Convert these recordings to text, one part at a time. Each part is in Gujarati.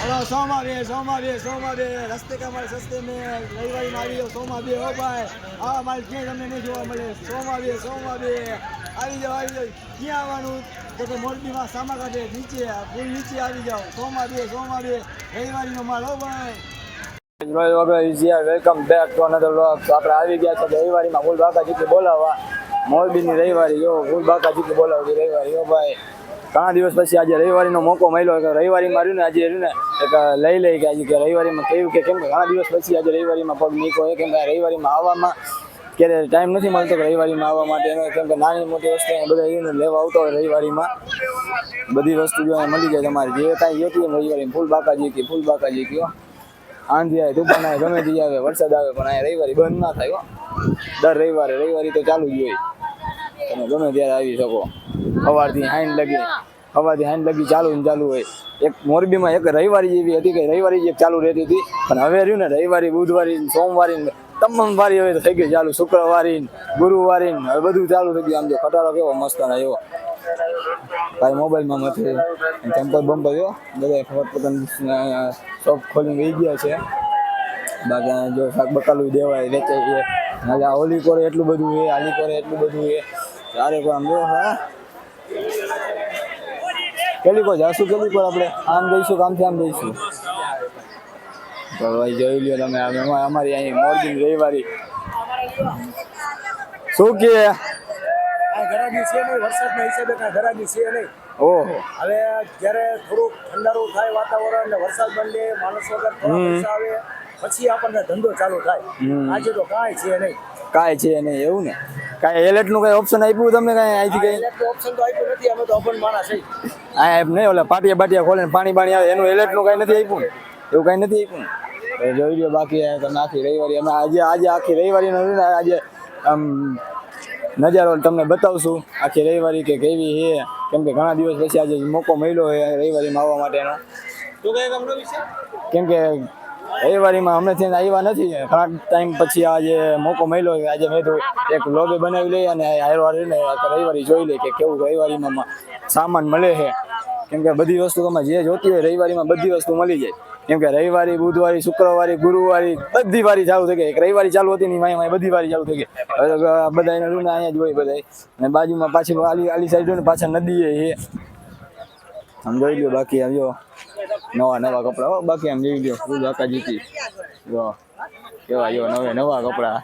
हेलो सोमा बे रस्ते का हमारे सस्ते में रविवारी मारी हो सोमा बे हो भाई हाँ मारी क्यों તમને નહીં જોવા મળે સોમા બે આવી જાઓ ક્યાં આવવાનું તો કે મોરબીમાં સામા કાઢે નીચે પુલ નીચે આવી જાઓ સોમા બે રવિવારીનો માલ હો ભાઈ welcome back to another vlog. આપણે આવી ગયા છે રવિવારીમાં ફૂલ બાકાજીથી બોલાવવા મોરબીની રવિવારી જો ફૂલ બાકાજીથી બોલાવતી રવિવારી હો ભાઈ. ઘણા દિવસ પછી આજે રવિવારીનો મોકો મળ્યો કે રવિવારીમાં રહ્યું ને આજે રહ્યું ને એક લઈ કે આજે કે રવિવારીમાં કહ્યું કે કેમ કે ઘણા દિવસ પછી આજે રવિવારીમાં પગ નીકો હોય કેમ કે રવિવારીમાં આવવામાં ક્યારે ટાઈમ નથી મળતો કે રવિવારીમાં આવવા માટે કેમ કે નાની મોટી વસ્તુ બધા એને લેવા આવતો હોય રવિવારીમાં બધી વસ્તુ જો મળી જાય તમારે જે કાંઈ જોતી હોય રવિવારી ફૂલ બાકાજી કયો આંધી આવે તુફાન આવે ગમે તે આવે વરસાદ આવે પણ અહીંયા રવિવારી બંધ ના થાય દર રવિવારી તો ચાલુ જ હોય તમે ગમે ત્યારે આવી શકો સવારથી હાઈન લગી ચાલુ હોય. એક મોરબીમાં એક રવિવારી જેવી હતી કે રવિવારી જે ચાલુ રહેતી હતી પણ હવે રહ્યું ને રવિવારી બુધવારી સોમવારી તમામ વારી હવે થઈ ગઈ ચાલુ શુક્રવારી ગુરુવારી હવે બધું ચાલુ થઈ ગયું. આમ જો ખટારો કેવો મસ્ત એવો ભાઈ મોબાઈલમાં મથે ચંપલ બંપર જો બધા પોતાની શોપ ખોલીને વહી ગયા છે. બાકી જો શાક બકાલું દેવાય વેચાય છે ઓલી કોરે એટલું બધું છે આલી કોરે એટલું બધું છે ચારે કોઈ આમ જો હા કેલી કો જાશું આપણે આમ જઈશું કામથી આમ જઈશું તો ભાઈ જોઈ લ્યો તમે અમારી અહીં મોરબી રવિવારી શું કે ઘરાની છે નહીં વરસાદના હિસાબે કાંઈ ઘરાની છે નહીં. ઓહો હવે જ્યારે થોડુંક ઠંડારું થાય વાતાવરણ ને વરસાદ બંધ માણસ વગર થોડા પૈસા આવે પછી આપણને ધંધો ચાલુ થાય. આજે તો કાંઈ છે નહીં એવું ને કાંઈ એલર્ટનું કાંઈ ઓપ્શન આપ્યું તમને કાંઈ અહીંથી કંઈ ઓપ્શન તો આપ્યું નથી. અમે તો અભણ માણસ છે હા એમ નહીં ઓલા પાટિયા ખોલે પાણી આવે એનું એલર્ટનું કાંઈ નથી આપ્યું એવું કાંઈ નથી આપ્યું જોઈ લો. બાકી તમે આખી રવિવારી અમે આજે આખી રવિવારીનો આજે આમ નજારો તમને બતાવશું આખી રવિવારી કે કેવી છે કેમ કે ઘણા દિવસ પછી આજે મોકો મળ્યો હોય રવિવારીમાં આવવા માટેનો. કેમ કે રવિવારીમાં હમણાંથી આવ્યા નથી ઘણા ટાઈમ પછી આજે મોકો મળ્યો આજે મેં તો એક લોબે બનાવી લઈ અને ને રવિવારી જોઈ લે કે કેવું રવિવારીમાં સામાન મળે છે. કેમ કે બધી વસ્તુ તમે જે જોતી હોય રવિવારીમાં બધી વસ્તુ મળી જાય. કેમ કે રવિવારી બુધવારી શુક્રવારી ગુરુવારી બધી વારી ચાલુ થઈ ગઈ. એક રવિવારી ચાલુ હતી ને માય બધી વારી ચાલુ થઈ ગઈ. બધા એને રૂને અહીંયા જ હોય બધા અને બાજુમાં પાછી આલી સાઈડ હોય ને પાછળ નદી છે આમ જોઈ લો. બાકી આમ જો નવા કપડા હો બાકી આમ જોઈ લો ફૂલ બાકાજીથી જો કેવા જો નવા કપડા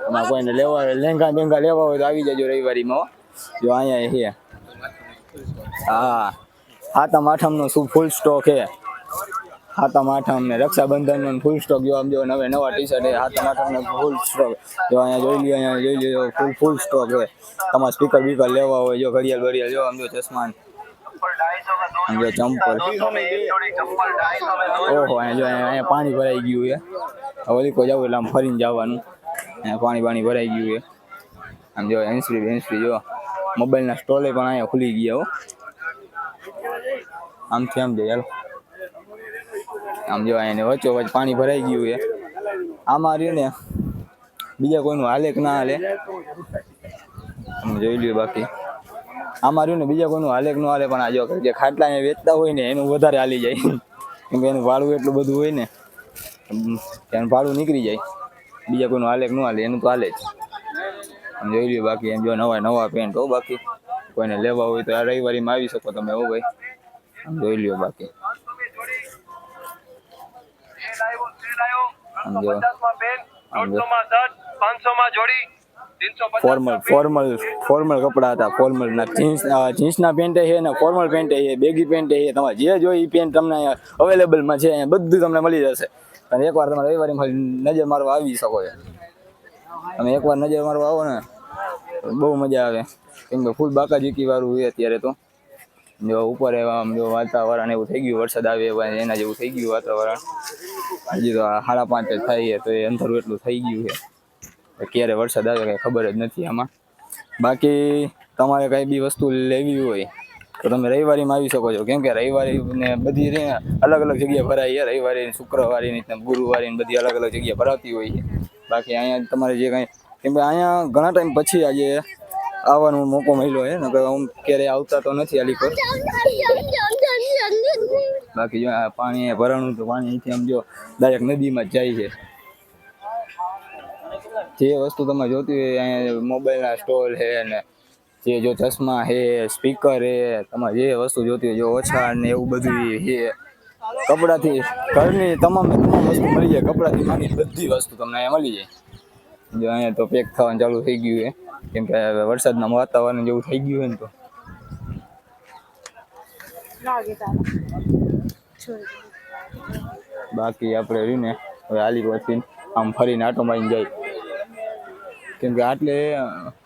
એમાં કોઈને લેવા લેંગા બેંગા લેવા હોય તો આવી જજો રવિવારીમાં જો અહીંયા છે. હા સાતમ આઠમનો શું ફૂલ સ્ટોક છે. સાતમ આઠમ ને રક્ષાબંધનનો ફૂલ સ્ટોક જો આમ જો નવા ટી શર્ટ સાતમ આઠમનો ફૂલ સ્ટોક જો અહીંયા જોઈ લો ફૂલ સ્ટોક છે. તમારે સ્પીકર બીકર લેવા હોય જો ઘડિયાળ જો આમ જો ચશ્મા જો ચંપલ ઓહો અહીંયા પાણી ભરાઈ ગયું છે. હવે કોઈ જવું એટલે આમ ફરીને જવાનું અહીંયા પાણી ભરાઈ ગયું છે. આમ જો હેન્ડફ્રી જો મોબાઈલના સ્ટોલે પણ અહીંયા ખુલી ગયા હો આમથી આમ જો ચાલો આમ જો અહીંયા વચ્ચોવચ્ચ પાણી ભરાઈ ગયું છે. આમાં રહ્યું ને બીજા કોઈનું હાલે કે ના હાલે તમે જોઈ લ્યો. બાકી આમાં રહ્યું ને બીજા કોઈનું હાલે કે ન હાલે પણ આ જો જે ખાટલા અહીંયા વેચતા હોય ને એનું વધારે હાલી જાય કેમ કે એનું ભાડું એટલું બધું હોય ને એનું ભાડું નીકળી જાય. બીજા કોઈનું હાલે કે ન હાલે એનું તો હાલે જ આમ જોઈ લ્યો. બાકી એમ જો નવા પેન્ટ હો બાકી કોઈને લેવા હોય તો આ રવિવારીમાં આવી શકો તમે હો ભાઈ આમ જોઈ લ્યો. બાકી ફોર્મલ કપડા હતા. ફોર્મલ ના જીન્સના પેન્ટ છે ને ફોર્મલ પેન્ટ છે બેગી પેન્ટ છે તમારે જે જોઈએ એ પેન્ટ તમને અવેલેબલમાં છે અહીંયા બધું તમને મળી જશે. અને એકવાર તમે રવિવારીમાં નજર મારવા આવી શકો છો. તમે એકવાર નજર મારવા આવો ને બહુ મજા આવે કેમ કે ફૂલ બાકાજીકી વાળું હોય અત્યારે તો જો ઉપર આમ જો વાતાવરણ એવું થઈ ગયું વરસાદ આવે એના જેવું થઈ ગયું વાતાવરણ. હજી તો 5:30 થાય તો એ અંધારું એટલું થઈ ગયું છે ક્યારે વરસાદ આવે કંઈ ખબર જ નથી આમાં. બાકી તમારે કંઈ બી વસ્તુ લેવી હોય તો તમે રવિવારીમાં આવી શકો છો કેમ કે રવિવારીને બધી અલગ જગ્યાએ ભરાય છે. રવિવારી શુક્રવારીની ગુરુવારીની બધી અલગ જગ્યાએ ભરાતી હોય છે. બાકી અહીંયા તમારે જે કાંઈ કેમ કે અહીંયા ઘણા ટાઈમ પછી આજે આવવાનો મોકો મળ્યો છે ને હું ક્યારેય આવતા તો નથી આલી પર બાકી જો આ પાણી ભરાણું તો પાણી અહીંથી આમ જો ડાયરેક્ટ નદીમાં જ જાય છે. જે વસ્તુ તમે જોતી હોય અહીંયા મોબાઈલના સ્ટોલ છે ને જે જો ચશ્મા છે સ્પીકર છે તમારે જે વસ્તુ જોતી હોય જો ઓછા ને એવું બધું છે. કપડાથી ઘરની તમામ વસ્તુ મળી જાય. કપડાથી માંડી બધી વસ્તુ તમને અહીંયા મળી જાય. જો અહીંયા તો પેક થવાનું ચાલુ થઈ ગયું છે કેમ કે વરસાદના વાતાવરણ જેવું થઈ ગયું હોય ને તો બાકી આપણે રહ્યું ને હવે આલીકોટથી આમ ફરીને આટો મારીને જાય કેમ કે આટલે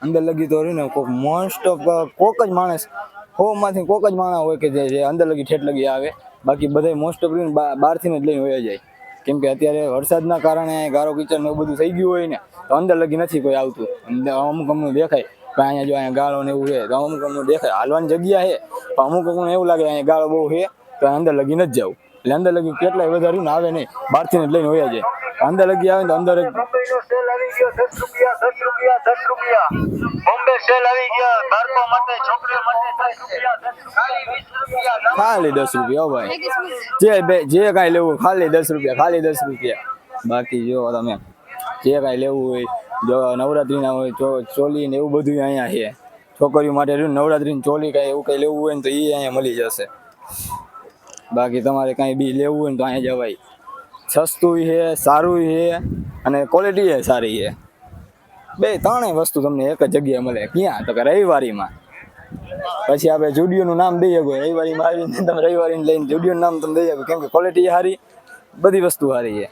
અંદર લગી તો રહ્યું ને કોઈક મોસ્ટ ઓફ કોક જ માણસ 100માંથી કોક જ માણસ હોય કે જે અંદર લગી ઠેઠ લગી આવે. બાકી બધા મોસ્ટ ઓફ રહ્યું બહારથી જ લઈને વયા જાય કેમ કે અત્યારે વરસાદના કારણે ગારો કિચન એવું બધું થઈ ગયું હોય ને તો અંદર લગી નથી કોઈ આવતું. અમુક અમુક દેખાય પણ અહીંયા જો અહીંયા ગાળો ને એવું છે તો અમુક અમુક દેખાય હાલવાની જગ્યા છે પણ અમુક અમુક એવું લાગે અહીંયા ગાળો બહુ છે તો અંદર લગી નથી જવું. એટલે અંદર લગી કેટલાય વધારે ને આવે નહીં બહારથી જ લઈને વયા જાય. અંદર લગી આવે ને તો અંદર ખાલી 10 રૂપિયા ભાઈ જે કાંઈ લેવું ખાલી 10 રૂપિયા ખાલી 10 રૂપિયા. બાકી જો તમે જે કાંઈ લેવું હોય જો નવરાત્રીના હોય ચોલી ને એવું બધું અહીંયા છે. છોકરીઓ માટે નવરાત્રીની ચોલી કાંઈ એવું કંઈ લેવું હોય ને તો એ અહીંયા મળી જશે. બાકી તમારે કાંઈ બી લેવું હોય ને તો અહીંયા જવાય. સસ્તું છે સારું છે અને ક્વોલિટી છે સારી છે. બે ત્રણેય વસ્તુ તમને એક જ જગ્યાએ મળે. ક્યાં તો કે રવિવારીમાં. પછી આપણે જુડિયોનું નામ દઈ શકો. રવિવારીમાં આવીને તમે રવિવારીને લઈને જુડિયોનું નામ તમે દઈ શકો કેમ કે ક્વોલિટી સારી બધી વસ્તુ સારી છે.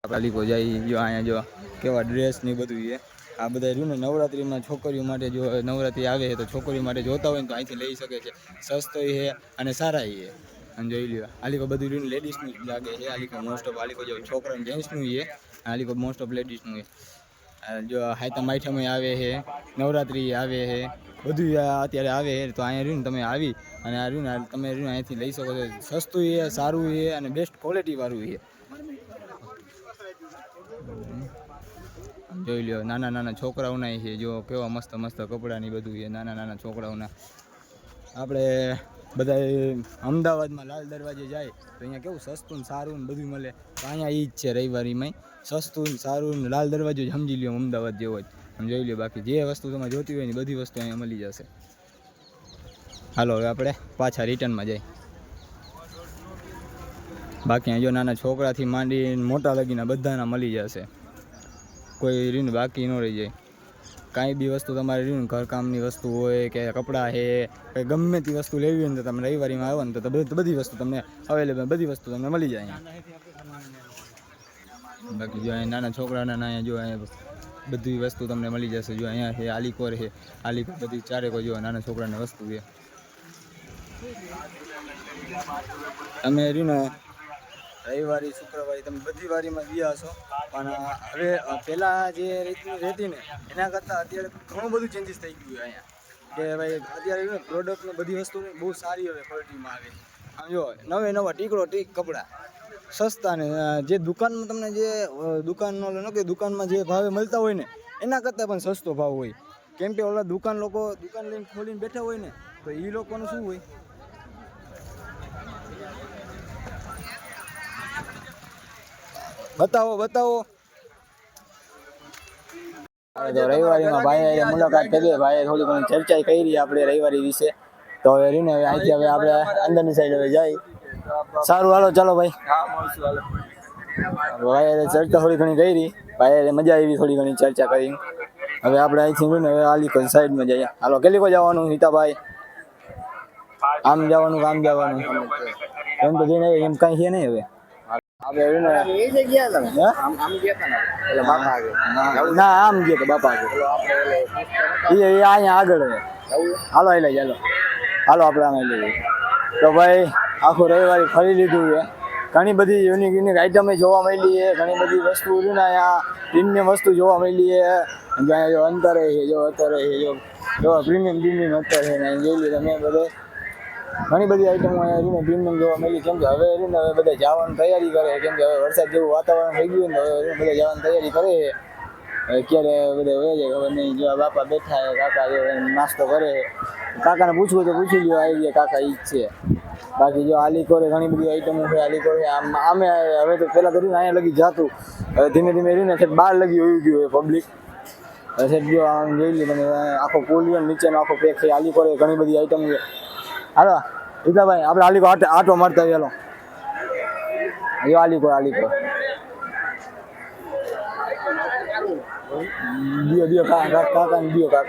કાલીકો જાય જો અહીંયા જો કેવા ડ્રેસ ને બધું છે. આ બધા રહ્યું ને નવરાત્રીમાં છોકરીઓ માટે જો નવરાત્રી આવે છે તો છોકરીઓ માટે જોતા હોય ને તો અહીંથી લઈ શકે છે. સસ્તો છે અને સારા છે. અને જોઈ લ્યો આલીકો બધું રહ્યું લેડીઝનું જ લાગે છે. આલીકો મોસ્ટ ઓફ આલીકો જો છોકરા જેન્ટ્સનું છે. આલીકો મોસ્ટ ઓફ લેડીઝનું છે. જો હાઈતમ આઈટમ આવે છે નવરાત્રી આવે છે બધું અત્યારે આવે છે તો અહીંયા રહ્યું ને તમે આવી અને આ રહ્યું ને તમે રહ્યું અહીંયાથી લઈ શકો છો. સસ્તું છે સારું છે અને બેસ્ટ ક્વોલિટીવાળું છે. જોઈ લ્યો નાના નાના છોકરાઓના છે જો કેવા મસ્ત મસ્ત કપડાની બધું છે નાના નાના છોકરાઓના. આપણે બધા અમદાવાદમાં લાલ દરવાજે જાય તો અહીંયા કેવું સસ્તું ને સારું ને બધું મળે તો અહીંયા એ જ છે રવિવારીમાં સસ્તું ને સારું ને લાલ દરવાજો જ સમજી લ્યો અમદાવાદ જેવો જ. જોઈ લ્યો બાકી જે વસ્તુ તમારે જોતી હોય ને બધી વસ્તુ અહીંયા મળી જશે. હાલો હવે આપણે પાછા રિટર્નમાં જાય. બાકી અહીંયા જો નાના છોકરાથી માંડી મોટા લગીના બધાના મળી જશે. કોઈ રીને બાકી ન રહી જાય. કાંઈ બી વસ્તુ તમારે રહ્યું ને ઘરકામની વસ્તુ હોય કે કપડાં છે કંઈ ગમે તે વસ્તુ લેવી હોય ને તો તમે રવિવારીમાં આવો ને તો બધી વસ્તુ તમને અવેલેબલ બધી વસ્તુ તમને મળી જાય અહીંયા. બાકી જો અહીંયા નાના છોકરાના અહીંયા જો અહીંયા બધી વસ્તુ તમને મળી જશે. જો અહીંયા છે આલીકોર છે આલીકોર બધી ચારેકો જો નાના છોકરાની વસ્તુ છે. તમે રહ્યું ને રવિવારી શુક્રવારી તમે બધી વારીમાં ગયા હશો પણ હવે પહેલાં જે રીતની રહેતી ને એના કરતાં અત્યારે ઘણું બધું ચેન્જીસ થઈ ગયું અહીંયા કે ભાઈ અત્યારે પ્રોડક્ટને બધી વસ્તુ બહુ સારી હવે ક્વોલિટીમાં આવે. આમ જો નવા ટીક કપડાં સસ્તા ને જે દુકાનમાં તમને જે દુકાનનો કે દુકાનમાં જે ભાવે મળતા હોય ને એના કરતાં પણ સસ્તો ભાવ હોય કેમ કે ઓલા દુકાન લઈને ખોલીને બેઠા હોય ને તો એ લોકોનું શું હોય બતાવો રવિવારીમાં ભાઈ મુલાકાત કરી ભાઈ થોડી ઘણી ચર્ચા કરી આપણે રવિવારી વિશે તો હવે રીને અહીંથી હવે આપણે અંદરની સાઈડ હવે જાય. સારું હાલો ચાલો ભાઈ. ભાઈ ચર્ચા થોડી ઘણી કરી ભાઈ મજા આવી થોડી ઘણી ચર્ચા કરી. હવે આપણે અહીંથી ને હવે આલીકો સાઈડમાં જઈએ. હાલો કેટલીકો જવાનું હિતાભાઈ? આમ જવાનું આમ જવાનું એમ તો જઈને એમ કાંઈ છે નહીં હવે ના આમ ગયો તો બાપા અહીંયા આગળ હાલો લઈ ચાલો હાલો આપણે આમ લઈએ. તો ભાઈ આખું રવિવારી ફરી લીધું છે. ઘણી બધી યુનિક આઈટમ જોવા મળી છે. ઘણી બધી વસ્તુ અહીંયા પ્રીમિયમ વસ્તુ જોવા મળી છે. અહીંયા જો અંતરે છે જો અત્યારે છે જો પ્રીમિયમ અત્યારે છે ને જોઈ લો તમે બધે ઘણી બધી આઈટમો અહીંયા પ્રીમિયમ જોવા મળી. કેમ કે હવે બધા જવાની તૈયારી કરે કેમ કે હવે વરસાદ જેવું વાતાવરણ થઈ ગયું ને હવે બધા જવાની તૈયારી કરે ક્યારે બધે હોય જાય ખબર નહીં. જો આ બાપા બેઠા છે, કાકા જો નાસ્તો કરે છે. કાકાને પૂછવું તો પૂછી લ્યો, આવી ગયા કાકા ઈ જ છે. બાકી જો આલીકોરે ઘણી બધી આઈટમો છે. આલીકોરે આમે હવે તો પહેલાં તો અહીંયા લગી જાતું, હવે ધીમે ધીમે રહીને છે બહાર લગી હોઈ ગયું હોય પબ્લિક. હવે જો આમ જોઈ લો તમે, આખો પોલિયન નીચેનો આખો પેક છે. આલીકોરે ઘણી બધી આઈટમ છે. હાલો રીતાભાઈ આપણે આલીકો આટો મારતા આવીએ. હાલો જો આલીકો દિયો કાકા દિયો કાકા.